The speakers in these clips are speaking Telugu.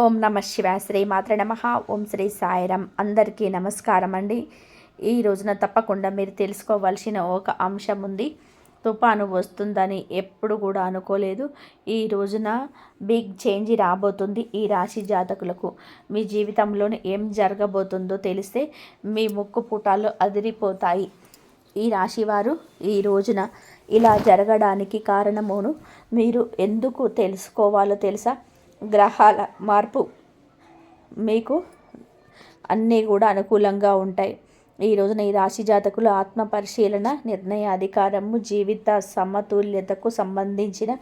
ఓం నమ శివాయ. శ్రీ మాత్ర నమ. ఓం శ్రీ సాయిరాం. అందరికీ నమస్కారం అండి. ఈ రోజున తప్పకుండా మీరు తెలుసుకోవాల్సిన ఒక అంశం ఉంది. తుఫాను వస్తుందని ఎప్పుడు కూడా అనుకోలేదు. ఈ రోజున బిగ్ చేంజ్ రాబోతుంది. ఈ రాశి జాతకులకు మీ జీవితంలోనే ఏం జరగబోతుందో తెలిస్తే మీ ముక్కు పుటాలు అదిరిపోతాయి. ఈ రాశివారు ఈ రోజున ఇలా జరగడానికి కారణమును మీరు ఎందుకు తెలుసుకోవాలో తెలుసా? గ్రహాల మార్పు మీకు అన్నీ కూడా అనుకూలంగా ఉంటాయి. ఈ రోజున ఈ రాశి జాతకులు ఆత్మ పరిశీలన, నిర్ణయాధికారము, జీవిత సమతుల్యతకు సంబంధించిన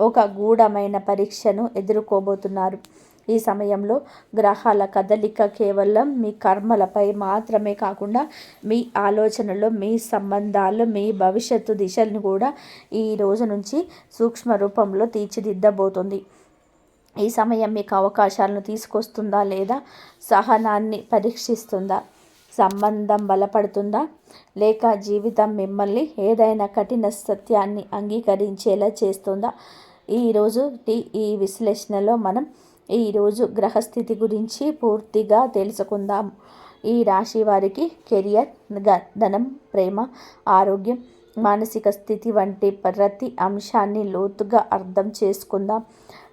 ఒక గూఢమైన పరీక్షను ఎదుర్కోబోతున్నారు. ఈ సమయంలో గ్రహాల కదలిక కేవలం మీ కర్మలపై మాత్రమే కాకుండా మీ ఆలోచనలు, మీ సంబంధాలు, మీ భవిష్యత్తు దిశలను కూడా ఈ రోజు నుంచి సూక్ష్మ రూపంలో తీర్చిదిద్దబోతుంది. ఈ సమయం మీకు అవకాశాలను తీసుకొస్తుందా లేదా సహనాన్ని పరీక్షిస్తుందా? సంబంధం బలపడుతుందా లేక జీవితం మిమ్మల్ని ఏదైనా కఠిన సత్యాన్ని అంగీకరించేలా చేస్తుందా? ఈరోజు ఈ విశ్లేషణలో మనం ఈరోజు గ్రహస్థితి గురించి పూర్తిగా తెలుసుకుందాం. ఈ రాశి వారికి కెరియర్, ధనం, ప్రేమ, ఆరోగ్యం, మానసిక స్థితి వంటి ప్రతి అంశాన్ని లోతుగా అర్థం చేసుకుందాం.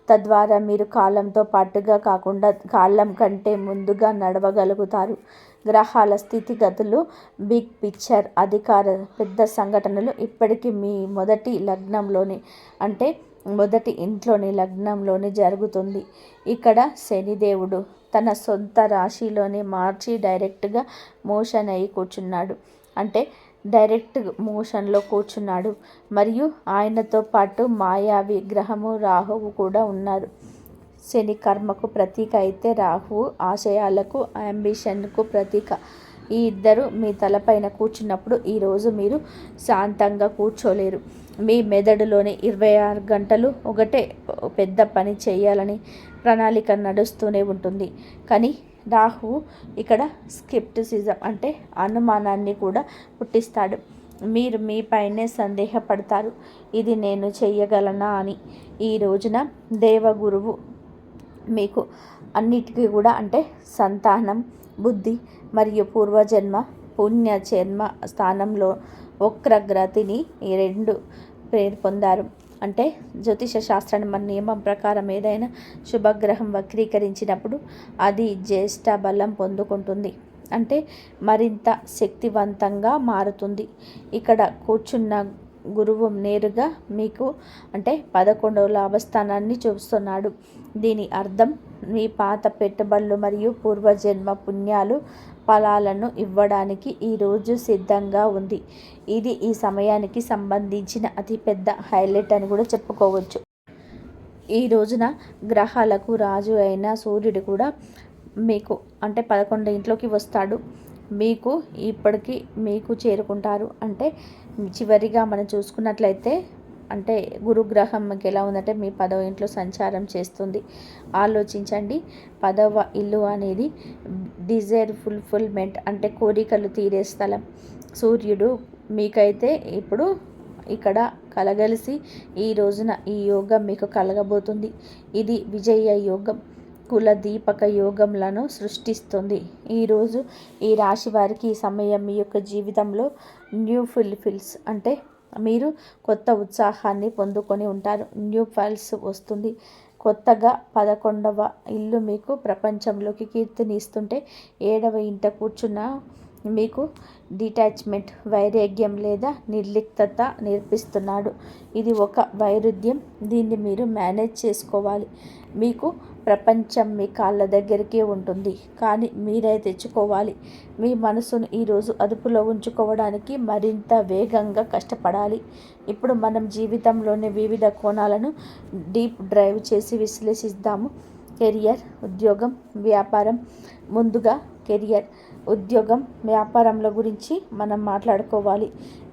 తద్వారా మీరు కాలంతో పాటుగా కాకుండా కాలం కంటే ముందుగా నడవగలుగుతారు. గ్రహాల స్థితిగతులు, బిగ్ పిక్చర్, అధికార పెద్ద సంఘటనలు ఇప్పటికీ మీ మొదటి ఇంట్లోని లగ్నంలోనే జరుగుతుంది. ఇక్కడ శనిదేవుడు తన సొంత రాశిలోనే మార్చి డైరెక్ట్గా మోషన్ అయి కూర్చున్నాడు. అంటే డైరెక్ట్ మోషన్లో కూర్చున్నాడు. మరియు ఆయనతో పాటు మాయావి గ్రహము రాహువు కూడా ఉన్నారు. శని కర్మకు ప్రతీక అయితే రాహువు ఆశయాలకు, అంబిషన్కు ప్రతీక. ఈ ఇద్దరు మీ తలపైన కూర్చున్నప్పుడు ఈరోజు మీరు శాంతంగా కూర్చోలేరు. మీ మెదడులోని 24 గంటలు ఒకటే పెద్ద పని చేయాలని ప్రణాళిక నడుస్తూనే ఉంటుంది. కానీ రాహువు ఇక్కడ స్కెప్టిసిజం అంటే అనుమానాన్ని కూడా పుట్టిస్తాడు. మీరు మీపైనే సందేహపడతారు, ఇది నేను చెయ్యగలనా అని. ఈ రోజున దేవగురువు మీకు అన్నిటికీ కూడా అంటే సంతానం, బుద్ధి మరియు పూర్వజన్మ పుణ్యజన్మ స్థానంలో వక్రగ్రతిని ఈ రెండు పేరు పొందారు. అంటే జ్యోతిష శాస్త్రాన్ని మన నియమం ప్రకారం ఏదైనా శుభగ్రహం వక్రీకరించినప్పుడు అది జ్యేష్ఠ బలం పొందుకుంటుంది. అంటే మరింత శక్తివంతంగా మారుతుంది. ఇక్కడ కూర్చున్న గురువు నేరుగా మీకు అంటే 11వ లాభస్థానాన్ని చూస్తున్నాడు. దీని అర్థం మీ పాత పెట్టుబడులు మరియు పూర్వజన్మ పుణ్యాలు ఫలాలను ఇవ్వడానికి ఈరోజు సిద్ధంగా ఉంది. ఇది ఈ సమయానికి సంబంధించిన అతిపెద్ద హైలైట్ అని కూడా చెప్పుకోవచ్చు. ఈ రోజున గ్రహాలకు రాజు అయిన సూర్యుడు కూడా మీకు అంటే 11 ఇంట్లోకి వస్తాడు. మీకు చేరుకుంటారు. అంటే చివరిగా మనం చూసుకున్నట్లయితే అంటే గురుగ్రహంకి ఎలా ఉందంటే మీ 10వ ఇంట్లో సంచారం చేస్తుంది. ఆలోచించండి, 10వ ఇల్లు అనేది డిజైర్ ఫుల్ఫిల్మెంట్ అంటే కోరికలు తీరే స్థలం. సూర్యుడు మీకైతే ఇప్పుడు ఇక్కడ కలగలిసి ఈ రోజున ఈ యోగం మీకు కలగబోతుంది. ఇది విజయ యోగం, కుల దీపక యోగంలను సృష్టిస్తుంది. ఈరోజు ఈ రాశి వారికి ఈ సమయం మీ యొక్క జీవితంలో న్యూ ఫుల్ఫిల్స్ అంటే మీరు కొత్త ఉత్సాహాన్ని పొందుకొని ఉంటారు. న్యూ ఫైల్స్ వస్తుంది. కొత్తగా 11వ ఇల్లు మీకు ప్రపంచంలోకి కీర్తిని ఇస్తుంటే 7వ ఇంట కూర్చున్న మీకు డిటాచ్మెంట్, వైరాగ్యం లేదా నిర్లిప్తత నేర్పిస్తున్నాడు. ఇది ఒక వైరుధ్యం, దీన్ని మీరు మేనేజ్ చేసుకోవాలి. మీకు ప్రపంచం మీ కాళ్ళ దగ్గరికే ఉంటుంది, కానీ మీరే తెచ్చుకోవాలి. మీ మనసును ఈరోజు అదుపులో ఉంచుకోవడానికి మరింత వేగంగా కష్టపడాలి. ఇప్పుడు మనం జీవితంలోని వివిధ కోణాలను డీప్ డ్రైవ్ చేసి విశ్లేషిద్దాము. కెరియర్, ఉద్యోగం, వ్యాపారం. ముందుగా కెరియర్, ఉద్యోగం, వ్యాపారంల గురించి మనం మాట్లాడుకోవాలి.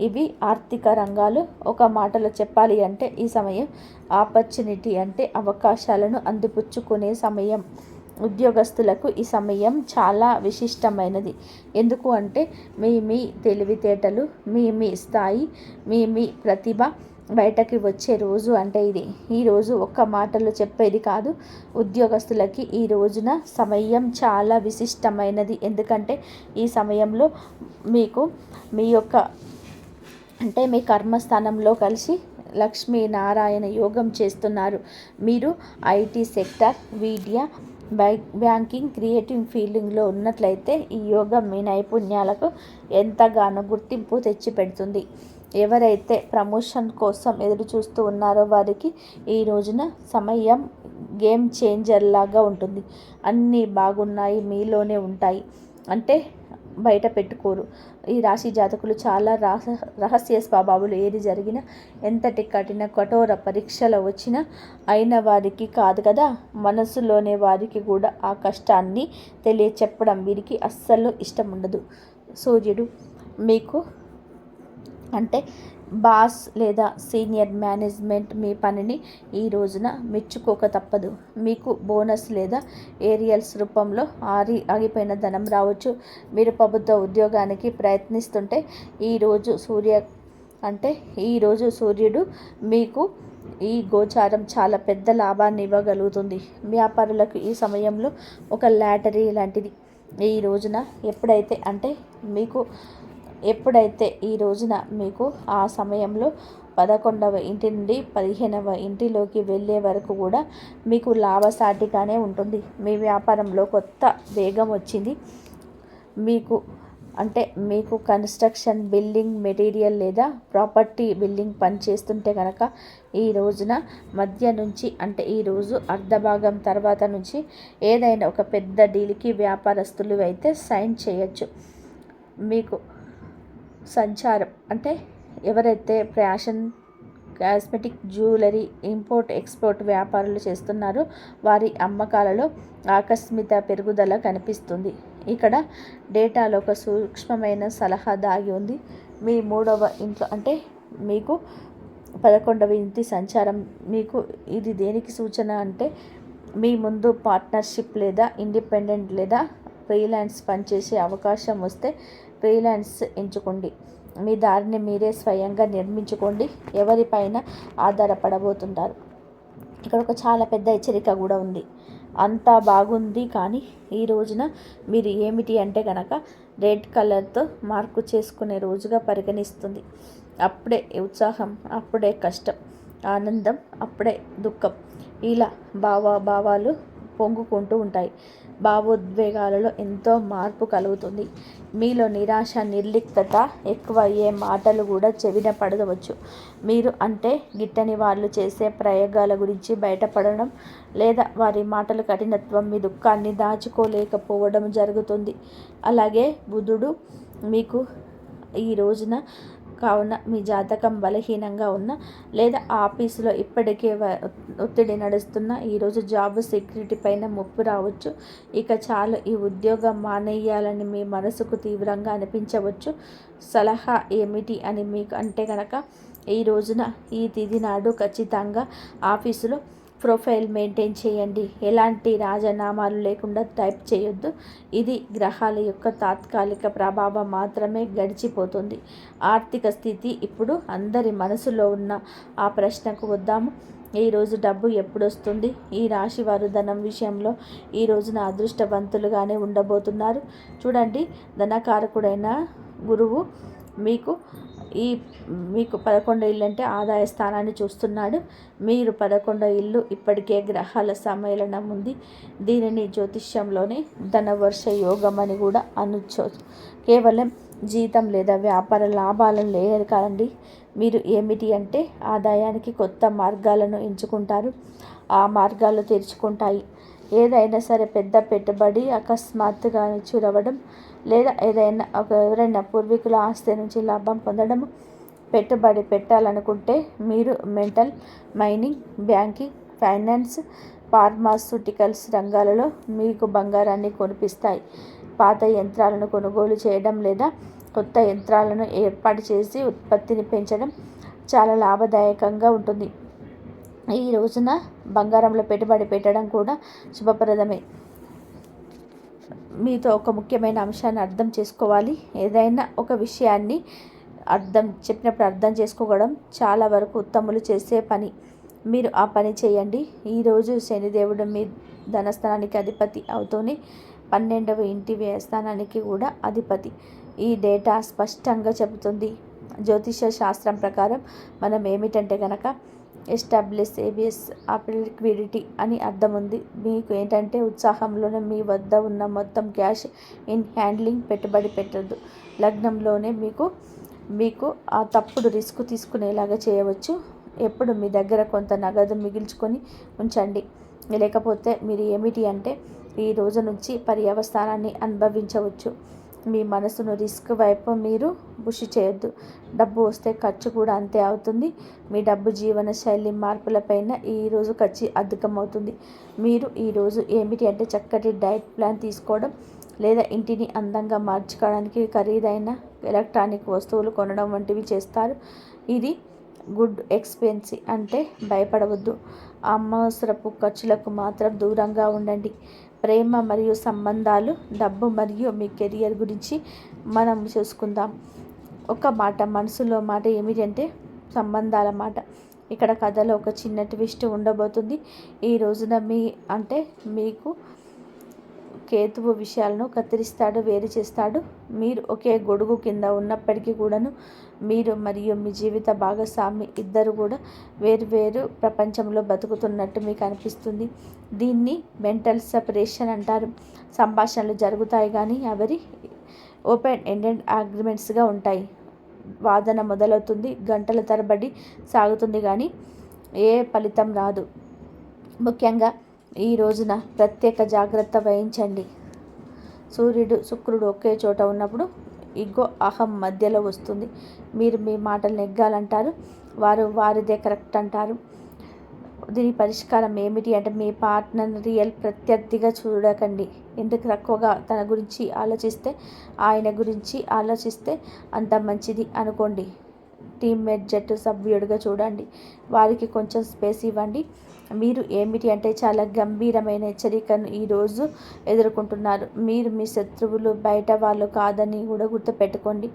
ఇవి ఆర్థిక రంగాలు. ఒక మాటలో చెప్పాలి అంటే ఈ సమయం ఆపర్చునిటీ అంటే అవకాశాలను అందిపుచ్చుకునే సమయం. ఉద్యోగస్తులకు ఈ సమయం చాలా విశిష్టమైనది. ఎందుకు అంటే మీ తెలివితేటలు, మీ స్థాయి, మీ ప్రతిభ బయటకి వచ్చే రోజు అంటే ఇది. ఈరోజు ఒక్క మాటలో చెప్పేది కాదు. ఉద్యోగస్తులకి ఈ రోజున సమయం చాలా విశిష్టమైనది. ఎందుకంటే ఈ సమయంలో మీకు మీ యొక్క అంటే మీ కర్మస్థానంలో కలిసి లక్ష్మీనారాయణ యోగం చేస్తున్నారు. మీరు IT sector, media, banking, creative ఫీల్డింగ్లో ఉన్నట్లయితే ఈ యోగం మీ నైపుణ్యాలకు ఎంతగానో గుర్తింపు తెచ్చిపెడుతుంది. ఎవరైతే ప్రమోషన్ కోసం ఎదురు చూస్తూ ఉన్నారో వారికి ఈ రోజున సమయం గేమ్ చేంజర్ లాగా ఉంటుంది. అన్నీ బాగున్నాయి, మీలోనే ఉంటాయి అంటే బయట పెట్టుకోరు. ఈ రాశి జాతకులు చాలా రహస్య స్వభావాలు. ఏది జరిగినా, ఎంతటి కఠోర పరీక్షలు వచ్చినా అయిన వారికి కాదు కదా, మనసులోనే వారికి కూడా ఆ కష్టాన్ని తెలియచెప్పడం వీరికి అస్సలు ఇష్టం ఉండదు. సూర్యుడు మీకు అంటే బాస్ లేదా సీనియర్ మేనేజ్మెంట్ మీ పనిని ఈ రోజున మెచ్చుకోక తప్పదు. మీకు బోనస్ లేదా ఏరియల్స్ రూపంలో ఆగిపోయిన ధనం రావచ్చు. మీరు ప్రభుత్వ ఉద్యోగానికి ప్రయత్నిస్తుంటే ఈరోజు సూర్యుడు మీకు ఈ గోచారం చాలా పెద్ద లాభాన్ని ఇవ్వగలుగుతుంది. వ్యాపారులకు ఈ సమయంలో ఒక లాటరీ లాంటిది. ఈ రోజున ఎప్పుడైతే ఈ రోజున మీకు ఆ సమయంలో 11వ ఇంటి నుండి 15వ ఇంటిలోకి వెళ్ళే వరకు కూడా మీకు లాభసాటిగానే ఉంటుంది. మీ వ్యాపారంలో కొత్త వేగం వచ్చింది. మీకు కన్స్ట్రక్షన్, బిల్డింగ్ మెటీరియల్ లేదా ప్రాపర్టీ బిల్డింగ్ పని చేస్తుంటే కనుక ఈ రోజున మధ్య నుంచి ఈరోజు అర్ధభాగం తర్వాత నుంచి ఏదైనా ఒక పెద్ద డీల్కి వ్యాపారస్తులు అయితే సైన్ చేయొచ్చు. మీకు సంచారం ఎవరైతే fashion, cosmetic, jewellery, import export వ్యాపారాలు చేస్తున్నారో వారి అమ్మకాలలో ఆకస్మిక పెరుగుదల కనిపిస్తుంది. ఇక్కడ డేటాలో ఒక సూక్ష్మమైన సలహా దాగి ఉంది. మీ 3వ ఇంట్లో మీకు 11వ ఇంటి సంచారం మీకు ఇది దేనికి సూచన మీ ముందు పార్ట్నర్షిప్ లేదా ఇండిపెండెంట్ లేదా ఫ్రీలాన్స్ పనిచేసే అవకాశం వస్తే ఫ్రీలాన్స్ ఎంచుకోండి. మీ దారిని మీరే స్వయంగా నిర్మించుకోండి. ఎవరిపైన ఆధారపడబోతుంటారు. ఇక్కడ ఒక చాలా పెద్ద హెచ్చరిక కూడా ఉంది. అంతా బాగుంది కానీ ఈ రోజున మీరు ఏమిటి కనుక రెడ్ కలర్తో మార్కు చేసుకునే రోజుగా పరిగణిస్తుంది. అప్పుడే ఉత్సాహం, అప్పుడే కష్టం, ఆనందం, అప్పుడే దుఃఖం, ఇలా భావాలు పొంగుకుంటూ ఉంటాయి. భావోద్వేగాలలో ఎంతో మార్పు కలుగుతుంది. మీలో నిరాశ, నిర్లిప్తత ఎక్కువ అయ్యే మాటలు కూడా చెవిన పడవచ్చు. మీరు గిట్టని వాళ్ళు చేసే ప్రయోగాల గురించి బయటపడడం లేదా వారి మాటల కఠినత్వం మీ దుఃఖాన్ని దాచుకోలేకపోవడం జరుగుతుంది. అలాగే బుధుడు మీకు ఈ రోజున కావున మీ జాతకం బలహీనంగా ఉన్న లేదా ఆఫీసులో ఇప్పటికే ఒత్తిడి నడుస్తున్న ఈరోజు జాబ్ సెక్యూరిటీ పైన ముప్పు రావచ్చు. ఇక చాలు ఈ ఉద్యోగం మానేయాలని మీ మనసుకు తీవ్రంగా అనిపించవచ్చు. సలహా ఏమిటి అని మీకు కనుక ఈ రోజున ఈ తిథి నాడు ఖచ్చితంగా ఆఫీసులో ప్రొఫైల్ మెయింటైన్ చేయండి. ఎలాంటి రాజీనామాలు లేకుండా టైప్ చేయొద్దు. ఇది గ్రహాల యొక్క తాత్కాలిక ప్రభావం మాత్రమే, గడిచిపోతుంది. ఆర్థిక స్థితి ఇప్పుడు అందరి మనసులో ఉన్న ఆ ప్రశ్నకు వద్దాము. ఈరోజు డబ్బు ఎప్పుడు వస్తుంది? ఈ రాశి వారు ధనం విషయంలో ఈ రోజున అదృష్టవంతులుగానే ఉండబోతున్నారు. చూడండి, ధనకారకుడైన గురువు మీకు 11 ఇల్లు ఆదాయ స్థానాన్ని చూస్తున్నాడు. మీరు 11 ఇల్లు ఇప్పటికే గ్రహాల సమ్మేళనం ఉంది. దీనిని జ్యోతిష్యంలోనే ధనవర్ష యోగం అని కూడా అనొచ్చు. కేవలం జీతం లేదా వ్యాపార లాభాలను లేదు కాదండి. మీరు ఏమిటి ఆదాయానికి కొత్త మార్గాలను ఎంచుకుంటారు. ఆ మార్గాలు తెరుచుకుంటాయి. ఏదైనా సరే పెద్ద పెట్టుబడి అకస్మాత్తుగా చురవడం లేదా ఎవరైనా పూర్వీకుల ఆస్తి నుంచి లాభం పొందడము. పెట్టుబడి పెట్టాలనుకుంటే మీరు metal, mining, banking, finance, pharmaceuticals రంగాలలో మీకు బంగారాన్ని కొనిపిస్తాయి. పాత యంత్రాలను కొనుగోలు చేయడం లేదా కొత్త యంత్రాలను ఏర్పాటు చేసి ఉత్పత్తిని పెంచడం చాలా లాభదాయకంగా ఉంటుంది. ఈ రోజున బంగారంలో పెట్టుబడి పెట్టడం కూడా శుభప్రదమే. మీతో ఒక ముఖ్యమైన అంశాన్ని అర్థం చేసుకోవాలి. ఏదైనా ఒక విషయాన్ని చెప్పినప్పుడు అర్థం చేసుకోవడం చాలా వరకు ఉత్తములు చేసే పని. మీరు ఆ పని చేయండి. ఈరోజు శనిదేవుడు మీ ధనస్థానానికి అధిపతి అవుతూనే 12వ ఇంటి వ్యయస్థానానికి కూడా అధిపతి. ఈ డేటా స్పష్టంగా చెబుతుంది. జ్యోతిష శాస్త్రం ప్రకారం మనం ఏమిటంటే కనుక ఎస్టాబ్లిష్ ఏబిఎస్ లిక్విడిటీ అని అర్థం ఉంది. మీకు ఏంటంటే ఉత్సాహంలోనే మీ వద్ద ఉన్న మొత్తం క్యాష్ ఇన్ హ్యాండ్లింగ్ పెట్టుబడి పెట్టద్దు. లగ్నంలోనే మీకు ఆ తప్పుడు రిస్క్ తీసుకునేలాగా చేయవచ్చు. ఎప్పుడు మీ దగ్గర కొంత నగదు మిగిల్చుకొని ఉంచండి. లేకపోతే మీరు ఏమిటి అంటే ఈ రోజు నుంచి పర్యవస్థానాన్ని అనుభవించవచ్చు. మీ మనసును రిస్క్ వైపు మీరు పుష్ చేయొద్దు. డబ్బు వస్తే ఖర్చు కూడా అంతే అవుతుంది. మీ డబ్బు జీవన శైలి మార్పులపైన ఈరోజు ఖర్చు అధికమవుతుంది. మీరు ఈరోజు ఏమిటి అంటే చక్కటి డైట్ ప్లాన్ తీసుకోవడం, లేదా ఇంటిని అందంగా మార్చుకోవడానికి ఖరీదైన ఎలక్ట్రానిక్ వస్తువులు కొనడం వంటివి చేస్తారు. ఇది గుడ్ ఎక్స్పెన్సీ అంటే భయపడవద్దు. అనవసరపు ఖర్చులకు మాత్రం దూరంగా ఉండండి. ప్రేమ మరియు సంబంధాలు, డబ్బు మరియు మీ కెరియర్ గురించి మనం చూసుకుందాం. ఒక మాట మనసులో మాట ఏమిటంటే సంబంధాల మాట. ఇక్కడ కథలో ఒక చిన్న ట్విస్ట్ ఉండబోతుంది. ఈ రోజున మీకు కేతువు విషయాలను కత్తిరిస్తాడు, వేరు చేస్తాడు. మీరు ఒకే గొడుగు కింద ఉన్నప్పటికీ కూడాను మీరు మరియు మీ జీవిత భాగస్వామి ఇద్దరు కూడా వేరు ప్రపంచంలో బతుకుతున్నట్టు మీకు అనిపిస్తుంది. దీన్ని మెంటల్ సెపరేషన్ అంటారు. సంభాషణలు జరుగుతాయి కానీ అవి ఓపెన్ ఎండెడ్ అగ్రిమెంట్స్గా ఉంటాయి. వాదన మొదలవుతుంది, గంటల తరబడి సాగుతుంది కానీ ఏ ఫలితం రాదు. ముఖ్యంగా ఈ రోజున ప్రత్యేక జాగ్రత్త వహించండి. సూర్యుడు శుక్రుడు ఒకే చోట ఉన్నప్పుడు ఇగో అహం మధ్యలో వస్తుంది. మీరు మీ మాటలు నెగ్గాలంటారు, వారు వారిదే కరెక్ట్ అంటారు. దీని పరిష్కారం ఏమిటి అంటే మీ పార్ట్నర్ రియల్ ప్రత్యర్థిగా చూడకండి. ఎందుకు తక్కువగా తన గురించి ఆలోచిస్తే ఆయన గురించి ఆలోచిస్తే అంత మంచిది అనుకోండి. టీమ్మేట్ జట్టు సభ్యుడిగా చూడండి. వారికి కొంచెం స్పేస్ ఇవ్వండి. మీరు ఏమిటి అంటే చాలా గంభీరమైన హెచ్చరికను ఈరోజు ఎదుర్కొంటున్నారు. మీరు మీ శత్రువులు బయట వాళ్ళు కాదని కూడా గుర్తుపెట్టుకోండి.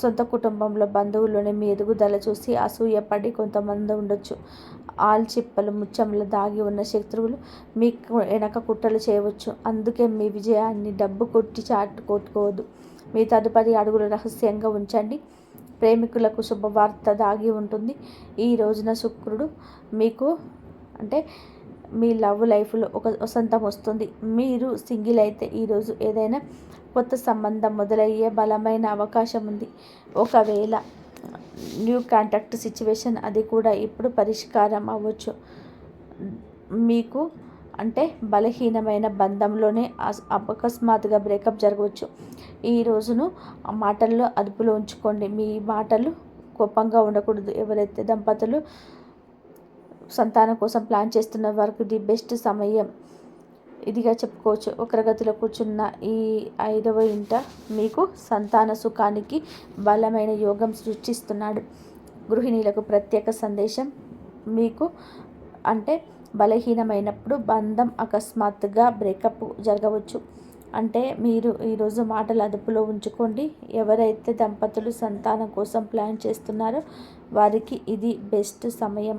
సొంత కుటుంబంలో బంధువుల్లోనే మీ ఎదుగుదల చూసి అసూయపడి కొంతమంది ఉండొచ్చు. ఆల్చిప్పలు ముత్యంలో దాగి ఉన్న శత్రువులు మీకు వెనక కుట్రలు చేయవచ్చు. అందుకే మీ విజయాన్ని డబ్బు కొట్టి కొట్టుకోవద్దు. మీ తదుపరి అడుగులు రహస్యంగా ఉంచండి. ప్రేమికులకు శుభవార్త దాగి ఉంటుంది. ఈ రోజున శుక్రుడు మీకు మీ లవ్ లైఫ్లో ఒక వసంతం వస్తుంది. మీరు సింగిల్ అయితే ఈరోజు ఏదైనా కొత్త సంబంధం మొదలయ్యే బలమైన అవకాశం ఉంది. ఒకవేళ న్యూ కాంటాక్ట్ సిచ్యువేషన్ అది కూడా ఇప్పుడు పరిష్కారం అవ్వచ్చు. మీకు బలహీనమైన బంధంలోనే అకస్మాత్తుగా బ్రేకప్ జరగవచ్చు. ఈ రోజును ఆ మాటల్లో అదుపులో ఉంచుకోండి. మీ మాటలు కోపంగా ఉండకూడదు. ఎవరైతే దంపతులు సంతానం కోసం ప్లాన్ చేస్తున్న వారికి ది బెస్ట్ సమయం ఇదిగా చెప్పుకోవచ్చు. వక్రగతిలో కూర్చున్న ఈ 5వ ఇంట మీకు సంతాన సుఖానికి బలమైన యోగం సృష్టిస్తున్నాడు. గృహిణీలకు ప్రత్యేక సందేశం. మీకు బలహీనమైనప్పుడు బంధం అకస్మాత్తుగా బ్రేకప్ జరగవచ్చు. మీరు ఈరోజు మాటలు అదుపులో ఉంచుకోండి. ఎవరైతే దంపతులు సంతానం కోసం ప్లాన్ చేస్తున్నారో వారికి ఇది బెస్ట్ సమయం.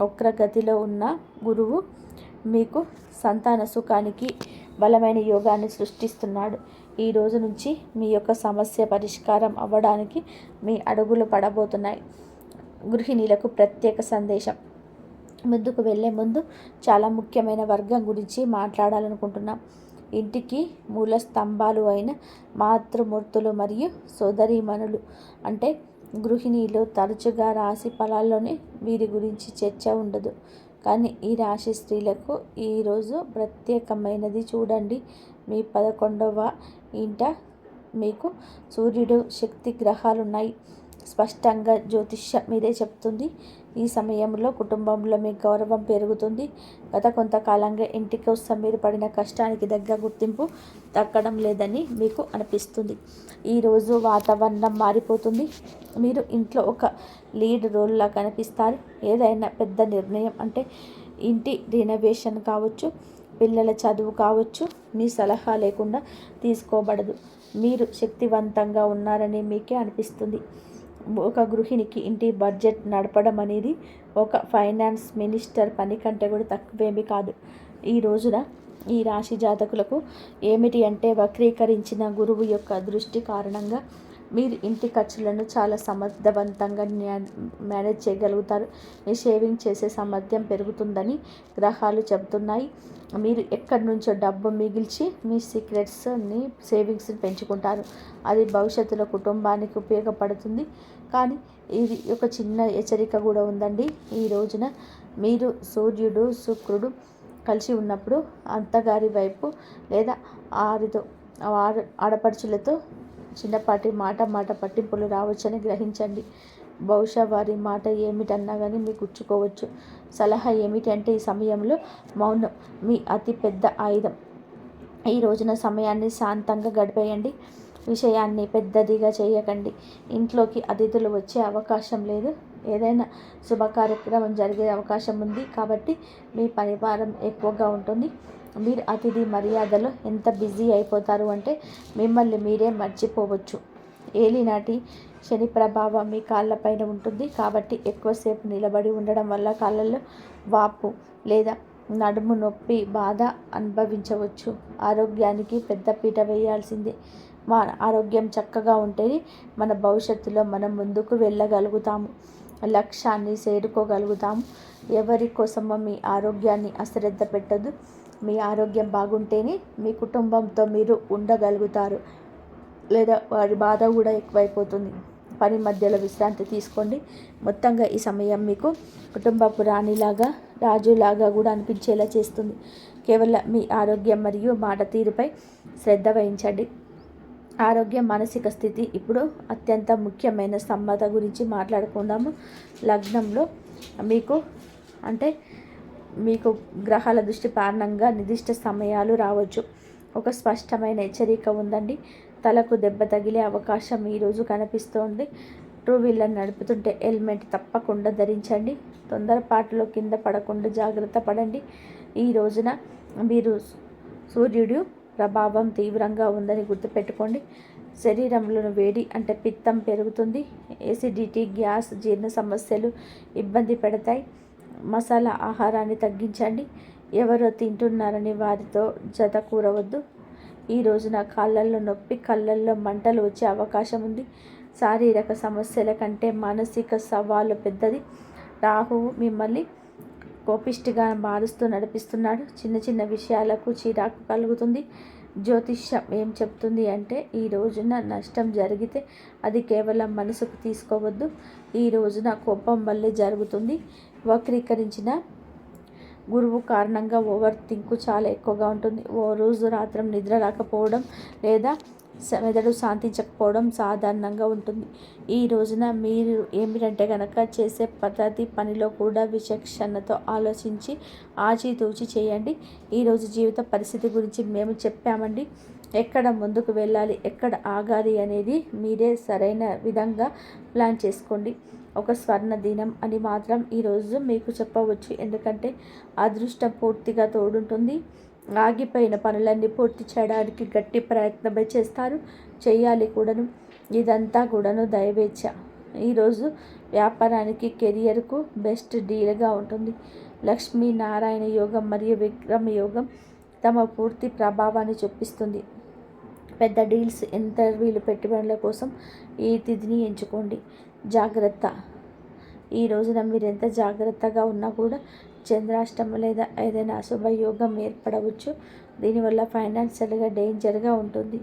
వక్రగతిలో ఉన్న గురువు మీకు సంతాన సుఖానికి బలమైన యోగాన్ని సృష్టిస్తున్నాడు. ఈ రోజు నుంచి మీ యొక్క సమస్య పరిష్కారం అవ్వడానికి మీ అడుగులు పడబోతున్నాయి. గృహిణీలకు ప్రత్యేక సందేశం. ముందుకు వెళ్ళే ముందు చాలా ముఖ్యమైన వర్గం గురించి మాట్లాడాలనుకుంటున్నాం. ఇంటికి మూల స్తంభాలు అయిన మాతృమూర్తులు మరియు సోదరీమణులు గృహిణీలు తరచుగా రాశి ఫలాల్లోనే వీరి గురించి చర్చ ఉండదు. కానీ ఈ రాశి స్త్రీలకు ఈరోజు ప్రత్యేకమైనది. చూడండి, మీ 11వ ఇంట మీకు సూర్యుడు, శక్తి గ్రహాలు ఉన్నాయి. స్పష్టంగా జ్యోతిష్యం మీదే చెప్తుంది. ఈ సమయంలో కుటుంబంలో మీ గౌరవం పెరుగుతుంది. గత కొంతకాలంగా ఇంటి కోసం మీరు పడిన కష్టానికి దగ్గర గుర్తింపు దక్కడం లేదని మీకు అనిపిస్తుంది. ఈరోజు వాతావరణం మారిపోతుంది. మీరు ఇంట్లో ఒక లీడ్ రోల్లా కనిపిస్తారు. ఏదైనా పెద్ద నిర్ణయం ఇంటి రినోవేషన్ కావచ్చు, పిల్లల చదువు కావచ్చు, మీ సలహా లేకుండా తీసుకోబడదు. మీరు శక్తివంతంగా ఉన్నారని మీకే అనిపిస్తుంది. ఒక గృహిణికి ఇంటి బడ్జెట్ నడపడం అనేది ఒక ఫైనాన్స్ మినిస్టర్ పని కంటే కూడా తక్కువేమీ కాదు. ఈ రోజున ఈ రాశి జాతకులకు ఏమిటి అంటే, వక్రీకరించిన గురువు యొక్క దృష్టి కారణంగా మీరు ఇంటి ఖర్చులను చాలా సమర్థవంతంగా మేనేజ్ చేయగలుగుతారు. మీ షేవింగ్ చేసే సామర్థ్యం పెరుగుతుందని గ్రహాలు చెబుతున్నాయి. మీరు ఎక్కడి నుంచో డబ్బు మిగిల్చి మీ సీక్రెట్స్ని సేవింగ్స్ని పెంచుకుంటారు. అది భవిష్యత్తులో కుటుంబానికి ఉపయోగపడుతుంది. కానీ ఇది ఒక చిన్న హెచ్చరిక కూడా ఉందండి. ఈ రోజున మీరు సూర్యుడు శుక్రుడు కలిసి ఉన్నప్పుడు అత్తగారి వైపు లేదా ఆడపడుచులతో చిన్నపాటి మాట పట్టింపులు రావచ్చని గ్రహించండి. బహుశా వారి మాట ఏమిటన్నా కానీ మీకు గుచ్చుకోవచ్చు. సలహా ఏమిటంటే, ఈ సమయంలో మౌనం మీ అతి పెద్ద ఆయుధం. ఈ రోజున సమయాన్ని శాంతంగా గడిపేయండి. విషయాన్ని పెద్దదిగా చేయకండి. ఇంట్లోకి అతిథులు వచ్చే అవకాశం లేదు. ఏదైనా శుభ కార్యక్రమం జరిగే అవకాశం ఉంది కాబట్టి మీ పనిభారం ఎక్కువగా ఉంటుంది. మీరు అతిథి మర్యాదలో ఎంత బిజీ అయిపోతారు అంటే మిమ్మల్ని మీరే మర్చిపోవచ్చు. ఏలినాటి శని ప్రభావం మీ కాళ్ళపైన ఉంటుంది కాబట్టి ఎక్కువసేపు నిలబడి ఉండడం వల్ల కాళ్ళల్లో వాపు లేదా నడుము నొప్పి బాధ అనుభవించవచ్చు. ఆరోగ్యానికి పెద్దపీట వేయాల్సిందే. మన ఆరోగ్యం చక్కగా ఉంటేనే మన భవిష్యత్తులో మనం ముందుకు వెళ్ళగలుగుతాము, లక్ష్యాన్ని చేరుకోగలుగుతాము. ఎవరి కోసమో మీ ఆరోగ్యాన్ని అశ్రద్ధ పెట్టదు. మీ ఆరోగ్యం బాగుంటేనే మీ కుటుంబంతో మీరు ఉండగలుగుతారు, లేదా వారి బాధ కూడా ఎక్కువైపోతుంది. పని మధ్యలో విశ్రాంతి తీసుకోండి. మొత్తంగా ఈ సమయం మీకు కుటుంబపు రాణిలాగా రాజులాగా కూడా అనిపించేలా చేస్తుంది. కేవలం మీ ఆరోగ్యం మరియు మాట తీరుపై శ్రద్ధ వహించండి. ఆరోగ్యం, మానసిక స్థితి ఇప్పుడు అత్యంత ముఖ్యమైన సంబంధ గురించి మాట్లాడుకుందాము. లగ్నంలో మీకు గ్రహాల దృష్టి కారణంగా నిర్దిష్ట సమయాలు రావచ్చు. ఒక స్పష్టమైన హెచ్చరిక ఉందండి. తలకు దెబ్బ తగిలే అవకాశం ఈరోజు కనిపిస్తోంది. టూ వీలర్ నడుపుతుంటే హెల్మెట్ తప్పకుండా ధరించండి. తొందరపాటులో కింద పడకుండా జాగ్రత్త పడండి. ఈ రోజున మీరు సూర్యుడు ప్రభావం తీవ్రంగా ఉందని గుర్తుపెట్టుకోండి. శరీరంలో వేడి అంటే పిత్తం పెరుగుతుంది. ఎసిడిటీ, గ్యాస్, జీర్ణ సమస్యలు ఇబ్బంది పెడతాయి. మసాలా ఆహారాన్ని తగ్గించండి. ఎవరో తింటున్నారని వారితో జత కూరవద్దు. ఈ రోజున కాళ్ళల్లో నొప్పి, కళ్ళల్లో మంటలు వచ్చే అవకాశం ఉంది. శారీరక సమస్యల కంటే మానసిక సవాలు పెద్దది. రాహువు మిమ్మల్ని కోపిష్టిగా మారుస్తూ నడిపిస్తున్నాడు. చిన్న చిన్న విషయాలకు చిరాకు కలుగుతుంది. జ్యోతిష్యం ఏం చెప్తుంది అంటే, ఈ రోజున నష్టం జరిగితే అది కేవలం మనసుకు తీసుకోవద్దు. ఈ రోజున కోపం వల్లే జరుగుతుంది. వక్రీకరించిన గురువు కారణంగా ఓవర్ థింక్ చాలా ఎక్కువగా ఉంటుంది. ఓ రోజు రాత్రం నిద్ర రాకపోవడం లేదా మెదడు శాంతించకపోవడం సాధారణంగా ఉంటుంది. ఈ రోజున మీరు ఏమిటంటే కనుక చేసే ప్రతి పనిలో కూడా విచక్షణతో ఆలోచించి ఆచితూచి చేయండి. ఈరోజు జీవిత పరిస్థితి గురించి మేము చెప్పామండి. ఎక్కడ ముందుకు వెళ్ళాలి, ఎక్కడ ఆగాలి అనేది మీరే సరైన విధంగా ప్లాన్ చేసుకోండి. ఒక స్వర్ణ దినం అని మాత్రం ఈరోజు మీకు చెప్పవచ్చు. ఎందుకంటే అదృష్టం పూర్తిగా తోడుంటుంది. ఆగిపోయిన పనులన్నీ పూర్తి చేయడానికి గట్టి ప్రయత్నమే చేయాలి కూడాను. ఇదంతా కూడాను దైవేచ్ఛ. ఈరోజు వ్యాపారానికి, కెరియర్కు బెస్ట్ డీల్గా ఉంటుంది. లక్ష్మీనారాయణ యోగం మరియు విక్రమ యోగం తమ పూర్తి ప్రభావాన్ని చూపిస్తుంది. పెద్ద డీల్స్, ఇంటర్వ్యూలు, పెట్టుబడుల కోసం ఈ తిథిని ఎంచుకోండి. జాగ్రత్త. ఈ రోజున మీరు ఎంత జాగ్రత్తగా ఉన్నా కూడా చంద్రాష్టమం లేదా ఏదైనా అశుభయోగం ఏర్పడవచ్చు. దీనివల్ల ఫైనాన్షియల్గా డేంజర్గా ఉంటుంది.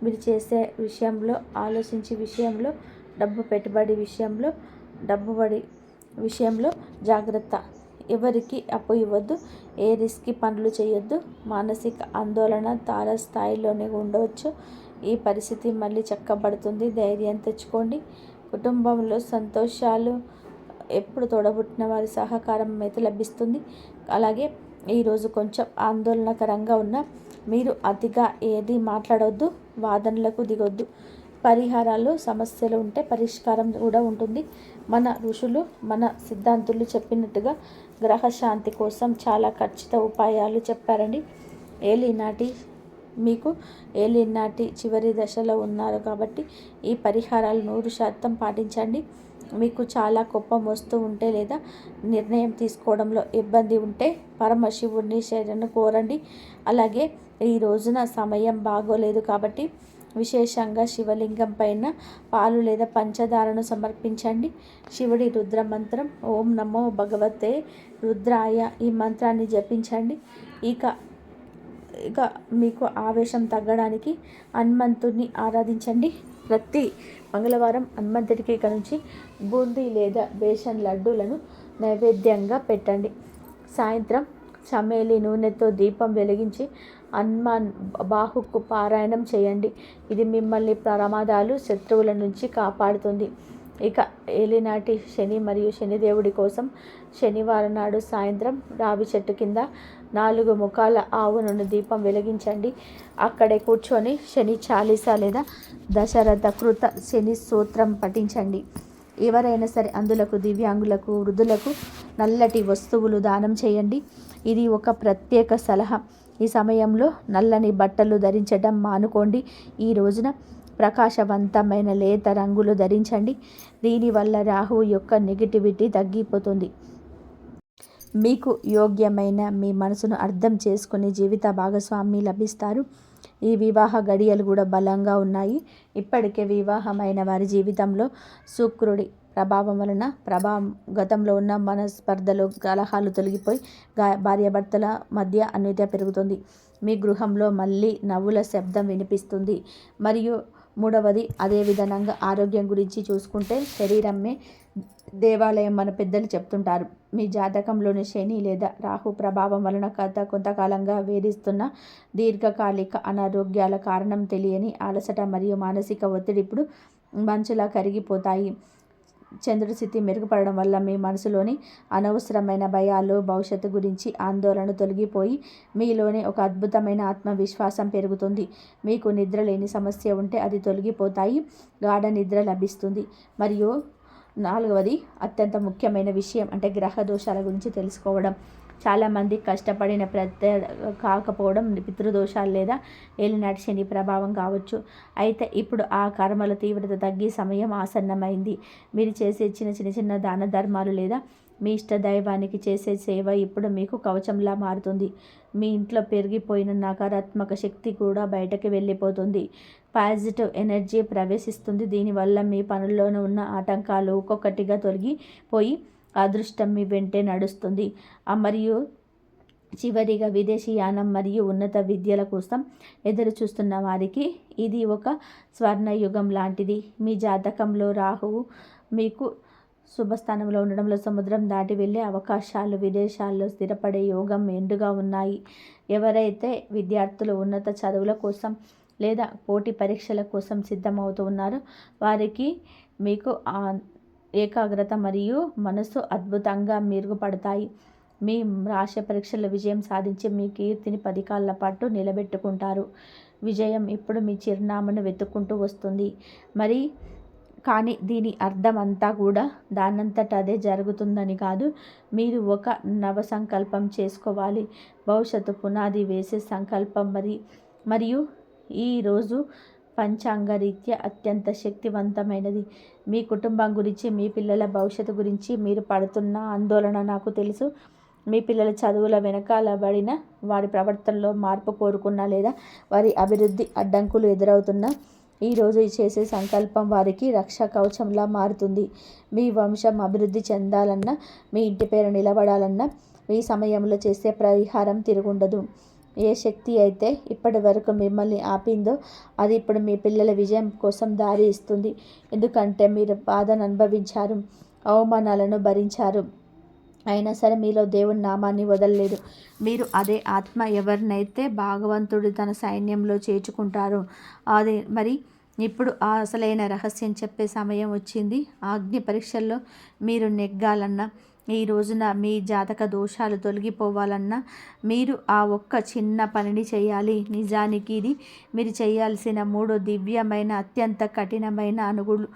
మీరు చేసే విషయంలో పెట్టుబడి విషయంలో జాగ్రత్త. ఎవరికి అప్పు ఇవ్వద్దు. ఏ రిస్కీ పనులు చేయొద్దు. మానసిక ఆందోళన తారస్థాయిలోనే ఉండవచ్చు. ఈ పరిస్థితి మళ్ళీ చక్కబడుతుంది. ధైర్యం తెచ్చుకోండి. కుటుంబంలో సంతోషాలు ఎప్పుడు తోడబుట్టిన వారి సహకారం అయితే లభిస్తుంది. అలాగే ఈరోజు కొంచెం ఆందోళనకరంగా ఉన్న మీరు అతిగా ఏది మాట్లాడవద్దు, వాదనలకు దిగొద్దు. పరిహారాలు, సమస్యలు ఉంటే పరిష్కారం కూడా ఉంటుంది. మన ఋషులు, మన సిద్ధాంతులు చెప్పినట్టుగా గ్రహశాంతి కోసం చాలా ఖచ్చిత ఉపాయాలు చెప్పారండి. ఏలినాటి మీకు ఏలినాటి చివరి దశలో ఉన్నారు కాబట్టి ఈ పరిహారాలు 100% పాటించండి. మీకు చాలా కోపం వస్తూ ఉంటే లేదా నిర్ణయం తీసుకోవడంలో ఇబ్బంది ఉంటే పరమశివుడిని శరణు కోరండి. అలాగే ఈ రోజున సమయం బాగోలేదు కాబట్టి విశేషంగా శివలింగం పైన పాలు లేదా పంచదారను సమర్పించండి. శివుడి రుద్ర మంత్రం ఓం నమో భగవతే రుద్రాయ ఈ మంత్రాన్ని జపించండి. ఇక ఇక మీకు ఆవేశం తగ్గడానికి హనుమంతుడిని ఆరాధించండి. ప్రతి మంగళవారం హనుమంతుడికి ఇక నుంచి బూందీ లేదా బేసన్ లడ్డూలను నైవేద్యంగా పెట్టండి. సాయంత్రం చమేలి నూనెతో దీపం వెలిగించి హనుమాన్ బాహుకు పారాయణం చేయండి. ఇది మిమ్మల్ని ప్రమాదాలు శత్రువుల నుంచి కాపాడుతుంది. ఇక ఏలినాటి శని మరియు శనిదేవుడి కోసం శనివారం నాడు సాయంత్రం రావి చెట్టు కింద 4 ముఖాల ఆవు నుండి దీపం వెలిగించండి. అక్కడే కూర్చొని శని చాలీసా లేదా దశరథ కృత శని స్తోత్రం పఠించండి. ఎవరైనా సరే అందులకు దివ్యాంగులకు వృద్ధులకు నల్లటి వస్తువులు దానం చేయండి. ఇది ఒక ప్రత్యేక సలహా. ఈ సమయంలో నల్లని బట్టలు ధరించడం మానుకోండి. ఈ రోజున ప్రకాశవంతమైన లేత రంగులు ధరించండి. దీనివల్ల రాహువు యొక్క నెగిటివిటీ తగ్గిపోతుంది. మీకు యోగ్యమైన మీ మనసును అర్థం చేసుకుని జీవిత భాగస్వామి లభిస్తారు. ఈ వివాహ గడియలు కూడా బలంగా ఉన్నాయి. ఇప్పటికే వివాహమైన వారి జీవితంలో శుక్రుడి ప్రభావం వలన గతంలో ఉన్న మనస్పర్ధలు కలహాలు తొలగిపోయి భార్యాభర్తల మధ్య అన్యోన్యత పెరుగుతుంది. మీ గృహంలో మళ్ళీ నవ్వుల శబ్దం వినిపిస్తుంది. మరియు మూడవది అదేవిధంగా ఆరోగ్యం గురించి చూసుకుంటే శరీరమే దేవాలయం మన పెద్దలు చెప్తుంటారు. మీ జాతకంలోని శని లేదా రాహు ప్రభావం వలన కొంతకాలంగా వేధిస్తున్న దీర్ఘకాలిక అనారోగ్యాల కారణం తెలియని అలసట మరియు మానసిక ఒత్తిడి ఇప్పుడు మంచులా కరిగిపోతాయి. చంద్రుడి స్థితి మెరుగుపడడం వల్ల మీ మనసులోని అనవసరమైన భయాలు భవిష్యత్తు గురించి ఆందోళన తొలగిపోయి మీలోనే ఒక అద్భుతమైన ఆత్మవిశ్వాసం పెరుగుతుంది. మీకు నిద్ర లేని సమస్య ఉంటే అది తొలగిపోతాయి. గాఢ నిద్ర లభిస్తుంది. మరియు 4వది అత్యంత ముఖ్యమైన విషయం అంటే గ్రహ దోషాల గురించి తెలుసుకోవడం. చాలామంది కష్టపడిన కాకపోవడం పితృదోషాలు లేదా ఏలినాటి శని ప్రభావం కావచ్చు. అయితే ఇప్పుడు ఆ కర్మల తీవ్రత తగ్గి సమయం ఆసన్నమైంది. మీరు చేసే చిన్న దాన ధర్మాలు లేదా మీ ఇష్ట దైవానికి చేసే సేవ ఇప్పుడు మీకు కవచంలా మారుతుంది. మీ ఇంట్లో పెరిగిపోయిన నకారాత్మక శక్తి కూడా బయటకు వెళ్ళిపోతుంది. పాజిటివ్ ఎనర్జీ ప్రవేశిస్తుంది. దీనివల్ల మీ పనుల్లోనూ ఉన్న ఆటంకాలు ఒక్కొక్కటిగా తొలగిపోయి అదృష్టం మీ వెంటే నడుస్తుంది. మరియు చివరిగా విదేశీయానం మరియు ఉన్నత విద్యల కోసం ఎదురు చూస్తున్న వారికి ఇది ఒక స్వర్ణయుగం లాంటిది. మీ జాతకంలో రాహువు మీకు శుభస్థానంలో ఉండడంలో సముద్రం దాటి వెళ్ళే అవకాశాలు, విదేశాల్లో స్థిరపడే యోగం మెండుగా ఉన్నాయి. ఎవరైతే విద్యార్థులు ఉన్నత చదువుల కోసం లేదా పోటీ పరీక్షల కోసం సిద్ధమవుతూ ఉన్నారో వారికి మీకు ఏకాగ్రత మరియు మనసు అద్భుతంగా మెరుగుపడతాయి. మీ రాష్ట్ర పరీక్షల్లో విజయం సాధించి మీ కీర్తిని 10 కాళ్ళ పాటు నిలబెట్టుకుంటారు. విజయం ఇప్పుడు మీ చిరునామాను వెతుక్కుంటూ వస్తుంది. కానీ దీని అర్థం అంతా కూడా దానంతట అదే జరుగుతుందని కాదు. మీరు ఒక నవ సంకల్పం చేసుకోవాలి. భవిష్యత్తు పునాది వేసే సంకల్పం మరియు ఈరోజు పంచాంగరీత్యా అత్యంత శక్తివంతమైనది. మీ కుటుంబం గురించి, మీ పిల్లల భవిష్యత్తు గురించి మీరు పడుతున్న ఆందోళన నాకు తెలుసు. మీ పిల్లల చదువుల వెనకాలబడిన వారి ప్రవర్తనలో మార్పు కోరుకున్నా లేదా వారి అభివృద్ధి అడ్డంకులు ఎదురవుతున్నా ఈరోజు చేసే సంకల్పం వారికి రక్షా కవచంలా మారుతుంది. మీ వంశం అభివృద్ధి చెందాలన్నా మీ ఇంటి పేరు నిలబడాలన్నా ఈ సమయంలో చేసే పరిహారం తిరుగుండదు. ఏ శక్తి అయితే ఇప్పటి వరకు మిమ్మల్ని ఆపిందో అది ఇప్పుడు మీ పిల్లల విజయం కోసం దారి ఇస్తుంది. ఎందుకంటే మీరు బాధను అనుభవించారు, అవమానాలను భరించారు. అయినా సరే మీలో దేవుని నామాన్ని వదలలేదు. మీరు అదే ఆత్మ ఎవరినైతే భగవంతుడు తన సైన్యంలో చేర్చుకుంటారో అదే మరి ఇప్పుడు ఆ అసలైన రహస్యం చెప్పే సమయం వచ్చింది. అగ్ని పరీక్షల్లో మీరు నెగ్గాలన్నా ఈ రోజున మీ జాతక దోషాలు తొలగిపోవాలన్నా మీరు ఆ ఒక్క చిన్న పనిని చేయాలి. నిజానికి ఇది మీరు చేయాల్సిన 3 దివ్యమైన అత్యంత కఠినమైన అణుగులు.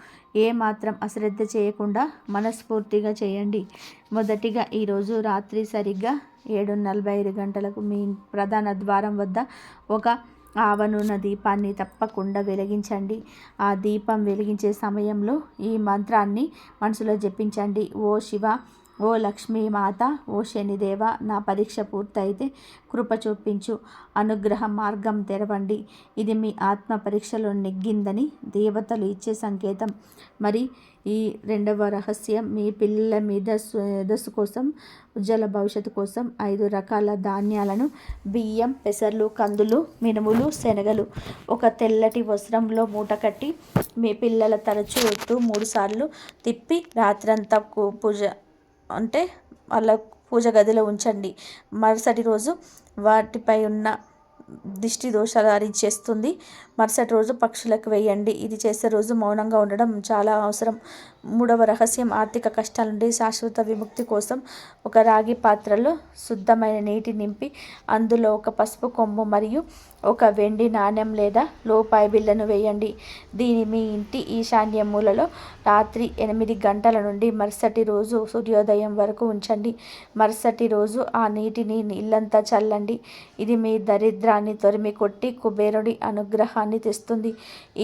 ఏమాత్రం అశ్రద్ధ చేయకుండా మనస్ఫూర్తిగా చేయండి. మొదటిగా ఈరోజు రాత్రి సరిగ్గా 7:45 గంటలకు మీ ప్రధాన ద్వారం వద్ద ఒక ఆవనున్న దీపాన్ని తప్పకుండా వెలిగించండి. ఆ దీపం వెలిగించే సమయంలో ఈ మంత్రాన్ని మనసులో జపించండి. ఓ శివ, ఓ లక్ష్మీమాత, ఓ శనిదేవ, నా పరీక్ష పూర్తయితే కృప చూపించు, అనుగ్రహ మార్గం తెరవండి. ఇది మీ ఆత్మ పరీక్షలో నెగ్గిందని దేవతలు ఇచ్చే సంకేతం. మరి ఈ రెండవ రహస్యం, మీ పిల్లల మేధస్సు కోసం, ఉజ్వల భవిష్యత్తు కోసం 5 రకాల ధాన్యాలను, బియ్యం, పెసర్లు, కందులు, మినుములు, శనగలు ఒక తెల్లటి వస్త్రంలో మూట కట్టి మీ పిల్లల తరచు ఎత్తు 3 సార్లు తిప్పి రాత్రంతా పూజ అంటే వాళ్ళ పూజ గదిలో ఉంచండి. మరుసటి రోజు వాటిపై ఉన్న దిష్టి దోషాలు హరించేస్తుంది. మరుసటి రోజు పక్షులకు వేయండి. ఇది చేసే రోజు మౌనంగా ఉండడం చాలా అవసరం. 3వ రహస్యం, ఆర్థిక కష్టాల నుండి శాశ్వత విముక్తి కోసం ఒక రాగి పాత్రలో శుద్ధమైన నీటి నింపి అందులో ఒక పసుపు కొమ్ము మరియు ఒక వెండి నాణ్యం లేదా రూపాయి బిళ్ళను వేయండి. దీని మీ ఇంటి ఈశాన్య మూలలో రాత్రి 8 గంటల నుండి మరుసటి రోజు సూర్యోదయం వరకు ఉంచండి. మరుసటి రోజు ఆ నీటిని ఇల్లంతా చల్లండి. ఇది మీ దరిద్రాన్ని తరిమి కొట్టి కుబేరుడి అనుగ్రహాన్ని తెస్తుంది.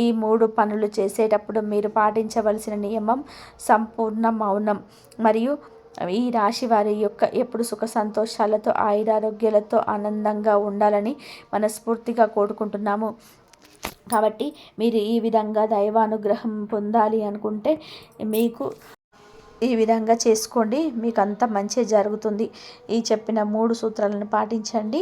ఈ 3 పనులు చేసేటప్పుడు మీరు పాటించవలసిన నియమం సంపూర్ణ మౌనం. మరియు ఈ రాశి వారి యొక్క ఎప్పుడు సుఖ సంతోషాలతో, ఆయురారోగ్యాలతో ఆనందంగా ఉండాలని మనస్ఫూర్తిగా కోరుకుంటున్నాము. కాబట్టి మీరు ఈ విధంగా దైవానుగ్రహం పొందాలి అనుకుంటే మీకు ఈ విధంగా చేసుకోండి. మీకు అంత మంచి జరుగుతుంది. ఈ చెప్పిన 3 సూత్రాలను పాటించండి.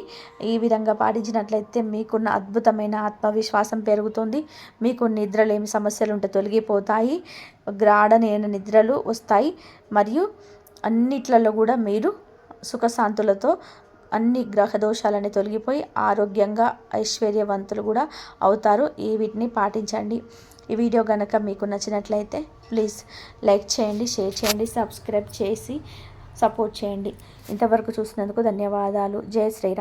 ఈ విధంగా పాటించినట్లయితే మీకున్న అద్భుతమైన ఆత్మవిశ్వాసం పెరుగుతుంది. మీకు నిద్రలేమి సమస్యలు ఉంటే తొలగిపోతాయి. గాఢమైన నిద్రలు వస్తాయి. మరియు అన్నిట్లలో కూడా మీరు సుఖశాంతులతో అన్ని గ్రహ దోషాలని తొలగిపోయి ఆరోగ్యంగా ఐశ్వర్యవంతులు కూడా అవుతారు. వీటిని పాటించండి. ఈ వీడియో కనుక మీకు నచ్చినట్లయితే ప్లీజ్ లైక్ చేయండి, షేర్ చేయండి, సబ్స్క్రైబ్ చేసి సపోర్ట్ చేయండి. ఇంతవరకు చూసినందుకు ధన్యవాదాలు. జై శ్రీరామ్.